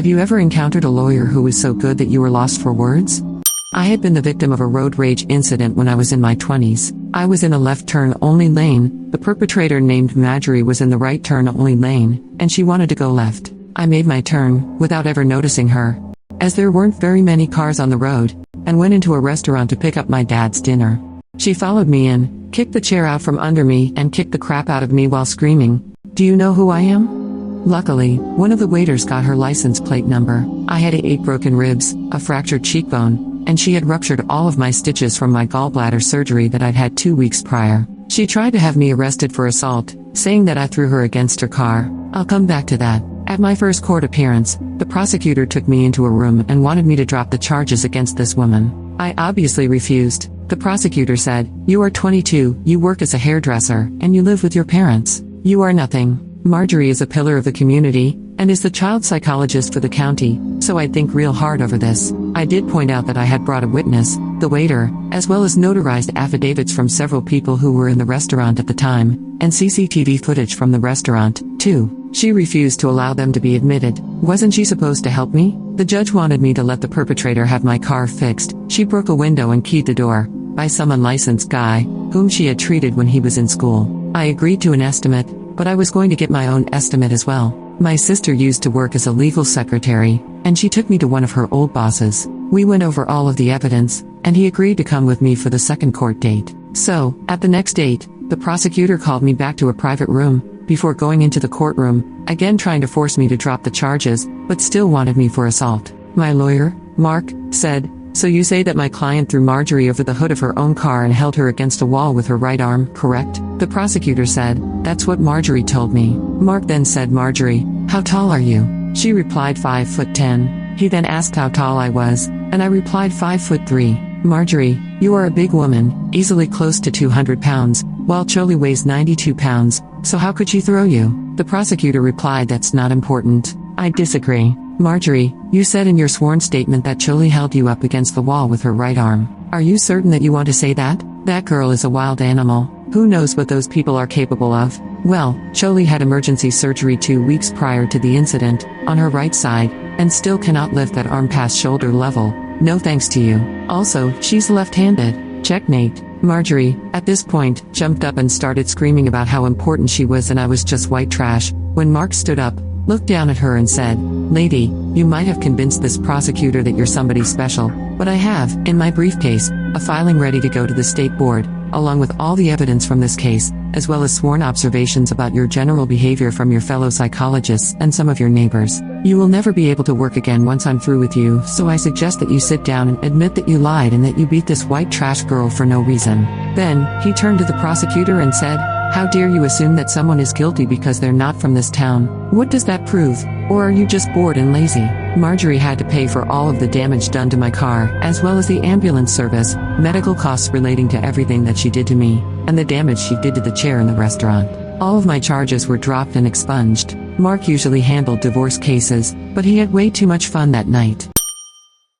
Have you ever encountered a lawyer who was so good that you were lost for words? I had been the victim of a road rage incident when I was in my 20s. I was in a left turn only lane, the perpetrator named Marjorie was in the right turn only lane, and she wanted to go left. I made my turn, without ever noticing her, as there weren't very many cars on the road, and went into a restaurant to pick up my dad's dinner. She followed me in, kicked the chair out from under me and kicked the crap out of me while screaming, "Do you know who I am?" Luckily, one of the waiters got her license plate number. I had 8 broken ribs, a fractured cheekbone, and she had ruptured all of my stitches from my gallbladder surgery that I'd had 2 weeks prior. She tried to have me arrested for assault, saying that I threw her against her car. I'll come back to that. At my first court appearance, the prosecutor took me into a room and wanted me to drop the charges against this woman. I obviously refused. The prosecutor said, "You are 22, you work as a hairdresser, and you live with your parents. You are nothing. Marjorie is a pillar of the community, and is the child psychologist for the county, so I'd think real hard over this." I did point out that I had brought a witness, the waiter, as well as notarized affidavits from several people who were in the restaurant at the time, and CCTV footage from the restaurant, too. She refused to allow them to be admitted. Wasn't she supposed to help me? The judge wanted me to let the perpetrator have my car fixed. She broke a window and keyed the door, by some unlicensed guy, whom she had treated when he was in school. I agreed to an estimate, but I was going to get my own estimate as well. My sister used to work as a legal secretary, and she took me to one of her old bosses. We went over all of the evidence, and he agreed to come with me for the second court date. So, at the next date, the prosecutor called me back to a private room, before going into the courtroom, again trying to force me to drop the charges, but still wanted me for assault. My lawyer, Mark, said, "So you say that my client threw Marjorie over the hood of her own car and held her against a wall with her right arm, correct?" The prosecutor said, "That's what Marjorie told me." Mark then said, "Marjorie, how tall are you?" She replied 5'10". He then asked how tall I was, and I replied 5'3". "Marjorie, you are a big woman, easily close to 200 pounds, while Choli weighs 92 pounds, so how could she throw you?" The prosecutor replied, "That's not important." I disagree. "Marjorie, you said in your sworn statement that Choli held you up against the wall with her right arm. Are you certain that you want to say that? That girl is a wild animal. Who knows what those people are capable of?" Well, Choli had emergency surgery 2 weeks prior to the incident, on her right side, and still cannot lift that arm past shoulder level. No thanks to you. Also, she's left-handed. Checkmate. Marjorie, at this point, jumped up and started screaming about how important she was and I was just white trash, when Mark stood up, looked down at her and said, "Lady, you might have convinced this prosecutor that you're somebody special, but I have, in my briefcase, a filing ready to go to the state board, along with all the evidence from this case, as well as sworn observations about your general behavior from your fellow psychologists and some of your neighbors. You will never be able to work again once I'm through with you, so I suggest that you sit down and admit that you lied and that you beat this white trash girl for no reason." Then, he turned to the prosecutor and said, "How dare you assume that someone is guilty because they're not from this town? What does that prove? Or are you just bored and lazy?" Marjorie had to pay for all of the damage done to my car, as well as the ambulance service, medical costs relating to everything that she did to me, and the damage she did to the chair in the restaurant. All of my charges were dropped and expunged. Mark usually handled divorce cases, but he had way too much fun that night.